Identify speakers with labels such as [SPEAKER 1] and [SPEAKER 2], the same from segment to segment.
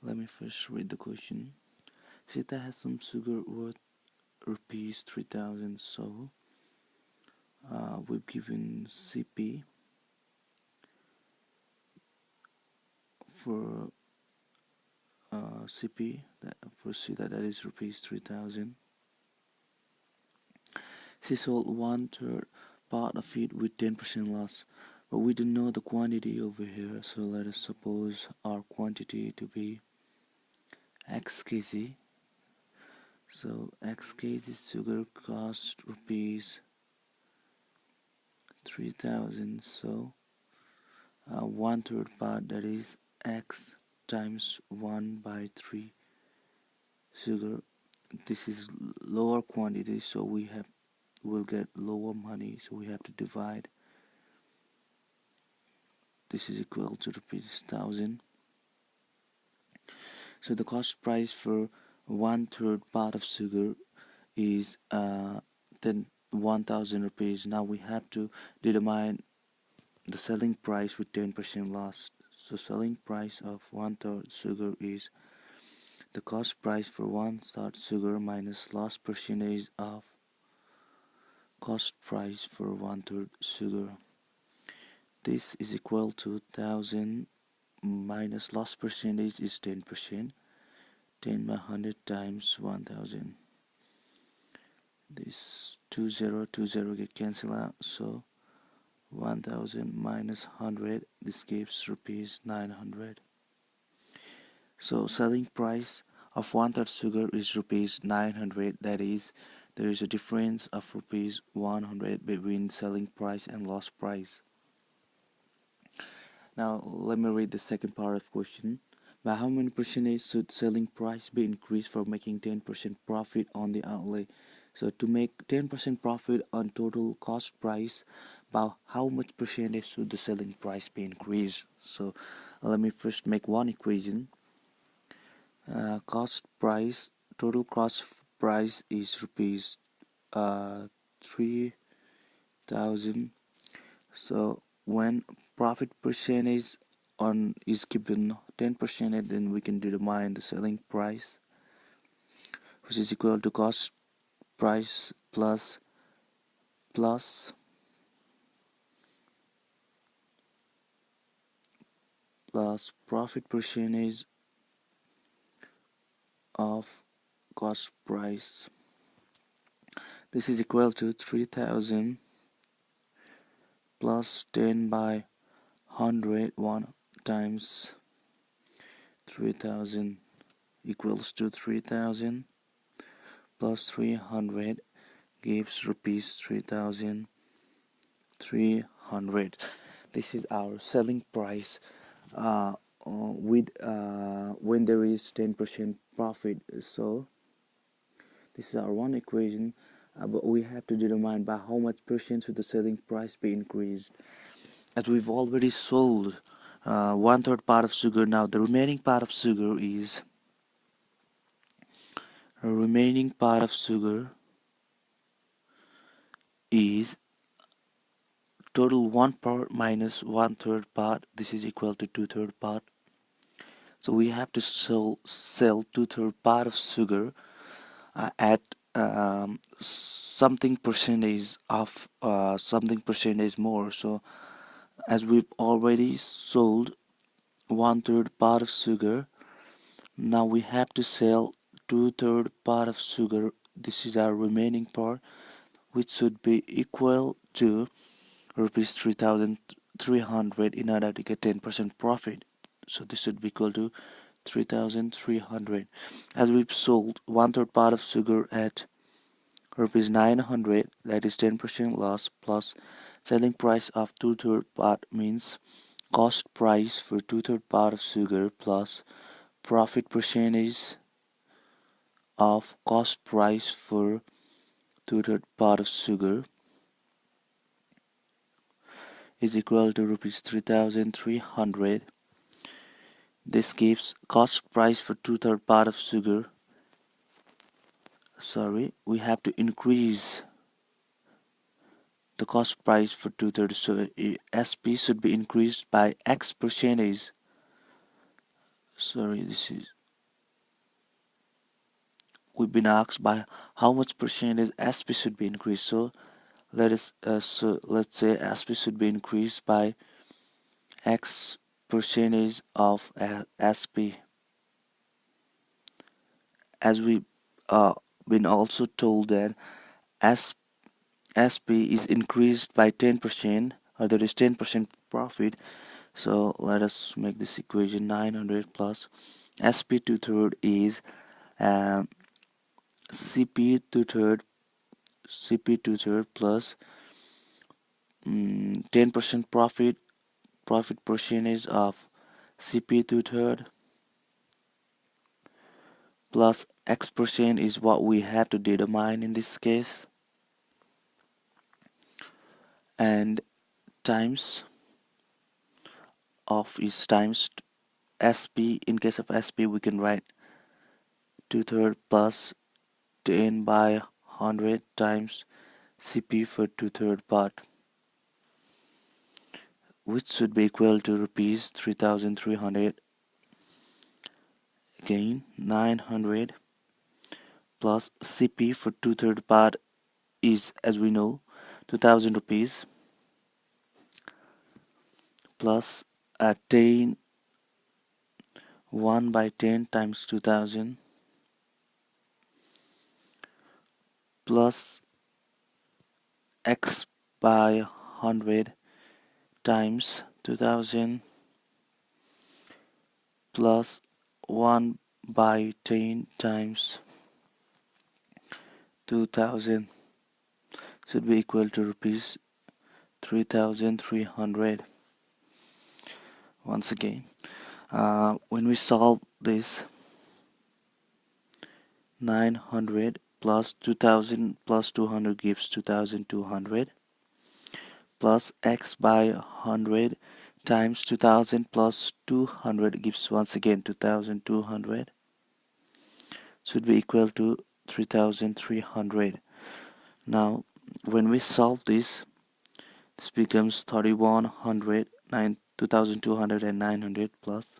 [SPEAKER 1] Let me first read the question. Sita has some sugar worth rupees 3000, so we've given CP for CP that for Sita, that is rupees 3000. She sold 1/3 part of it with 10% loss, but we don't know the quantity over here, so let us suppose our quantity to be x kg. So x kg sugar cost rupees 3000, so 1/3 part, that is x times 1/3 sugar. This is lower quantity, so we'll get lower money, so we have to divide. This is equal to rupees 1000. So the cost price for 1/3 part of sugar is 1000 rupees. Now we have to determine the selling price with 10% loss. So selling price of 1/3 sugar is the cost price for 1/3 sugar minus loss percentage of cost price for 1/3 sugar. This is equal to 1000 minus loss percentage is 10%. 10 by 100 times 1000. This 20 get cancelled out, so 1000 minus 100, this gives rupees 900. So selling price of 1/3 sugar is rupees 900. That is, there is a difference of rupees 100 between selling price and loss price. Now let me read the second part of the question. By how many percentage should selling price be increased for making 10% profit on the outlay? So to make 10% profit on total cost price, by how much percentage should the selling price be increased? So let me first make one equation. Cost price, total cost price is rupees 3000. So when profit percentage on is given 10%, then we can determine the selling price, which is equal to cost price plus profit percentage of cost price. This is equal to 3000 plus 10 by 100, 1 times 3000 equals to 3000 plus 300 gives rupees 3300. This is our selling price with when there is 10% profit. So this is our one equation, but we have to determine by how much percent should the selling price be increased. As we've already sold 1/3 part of sugar, now the remaining part of sugar is total 1 part minus 1/3 part. This is equal to 2/3 part. So we have to sell 2/3 part of sugar at something percentage of something percentage more. So as we've already sold 1/3 part of sugar, now we have to sell 2/3 part of sugar. This is our remaining part, which should be equal to rupees 3300 in order to get 10% profit. So this should be equal to 3300. As we've sold 1/3 part of sugar at rupees 900, that is 10% loss, plus selling price of 2/3 part means cost price for 2/3 part of sugar plus profit percentage of cost price for 2/3 part of sugar is equal to rupees 3300. This gives cost price for 2/3 part of sugar. We have to increase the cost price for 2/3, so SP should be increased by X percentage. sorry, this is we've been asked by how much percentage SP should be increased. So let's say SP should be increased by X percentage of SP, as we uh, been also told that as SP is increased by 10%, or there is 10% profit. So let us make this equation 900 plus SP two third is um, CP two third plus 10% profit percentage of CP two third plus X percent is what we have to determine in this case, and times of is times SP. In case of SP, we can write two third plus 10 by 100 times CP for two third part, which should be equal to rupees 3,300. Again 900 plus CP for two third part is, as we know, 2,000 rupees plus 10 1 by 10 times 2,000 plus X by 100 times 2,000 plus 1 by 10 times 2,000 should be equal to rupees 3,300. Once again, when we solve this, 900 plus 2,000 plus 200 gives 2,200 plus X by 100 times 2,000 plus 200 gives once again 2,200, should be equal to 3,300. Now when we solve this becomes 3,100, 2,200 and 900 plus,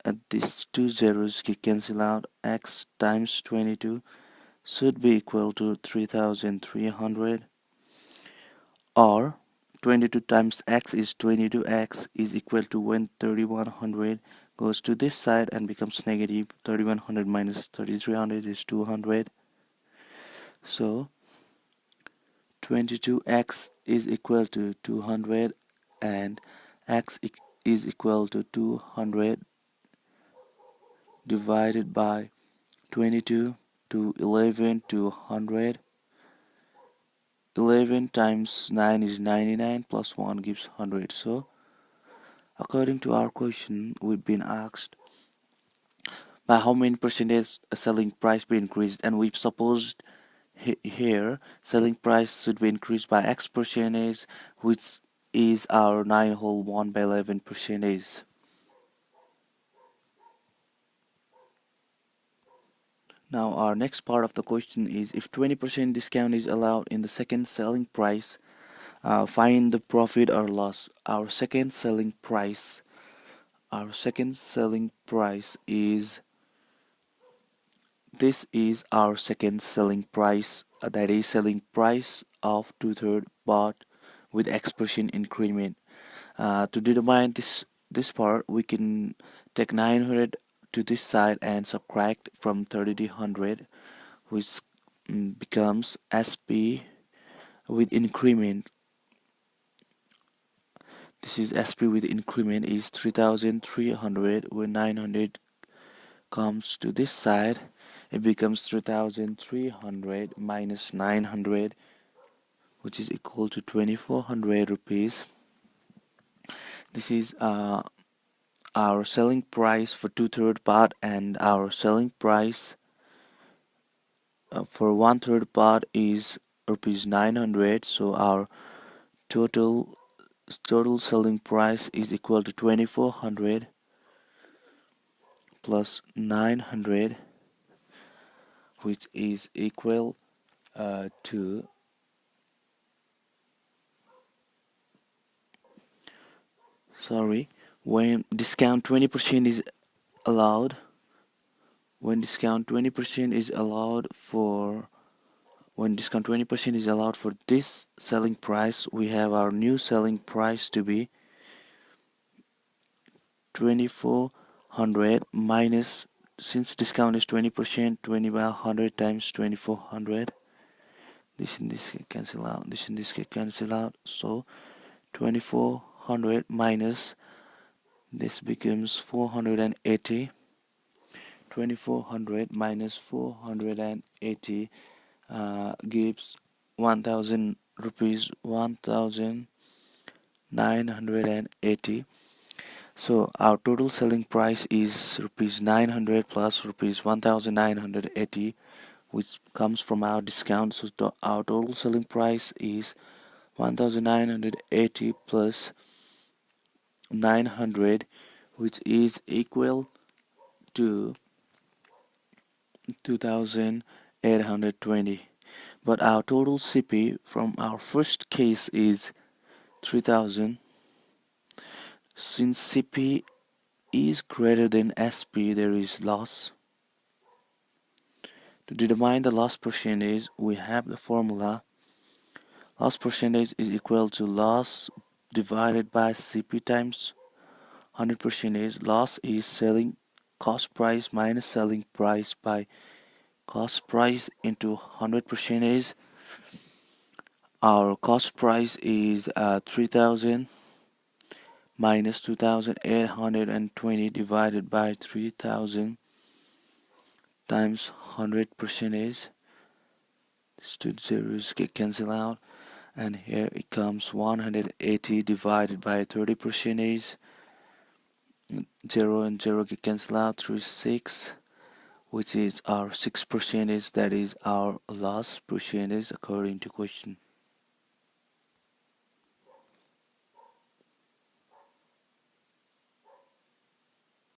[SPEAKER 1] and these two zeros can cancel out. X times 22 should be equal to 3,300, or 22 times X is 22X is equal to when 3,100 goes to this side and becomes negative. 3,100 minus 3,300 is 200. So 22X is equal to 200, and X is equal to 200 divided by 22 to 11 to 100. 11 times 9 is 99 plus 1 gives 100. So according to our question, we've been asked by how many percentage a selling price be increased, and we've supposed here selling price should be increased by X percentage, which is our 9 whole 1 by 11 percentage. Now our next part of the question is, if 20% discount is allowed in the second selling price, find the profit or loss. Our second selling price is, this is our second selling price, that is selling price of two third bought with X% increment. To determine this part, we can take 900 to this side and subtract from 3,200, which becomes SP with increment. This is SP with increment is 3,300. When 900 comes to this side, it becomes 3,300 minus 900, which is equal to 2,400 rupees. This is our selling price for two third part, and our selling price for one third part is rupees 900. So our total selling price is equal to 2,400 plus 900, which is equal to when discount 20% is allowed when discount 20% is allowed for when discount 20% is allowed for this selling price, we have our new selling price to be 2400 minus, since discount is 20%, 20 by 100 times 2400. This and this get cancel out, this and this get cancel out, so 2400 minus this becomes 480. 2400 minus 480 gives 1000 rupees, 1980. So our total selling price is rupees 900 plus rupees 1980, which comes from our discount. So our total selling price is 1980 plus 900, which is equal to 2820. But our total CP from our first case is 3000. Since CP is greater than SP, there is loss. To determine the loss percentage, we have the formula. Loss percentage is equal to loss divided by CP times 100%. Loss is selling cost price minus selling price by cost price into 100%. Our cost price is 3000 minus 2820 divided by 3000 times 100%. These two zeros get cancelled out, and here it comes 180 divided by 30%. 0 and 0 get cancelled out, 6, which is our 6%. That is our loss percentage according to question.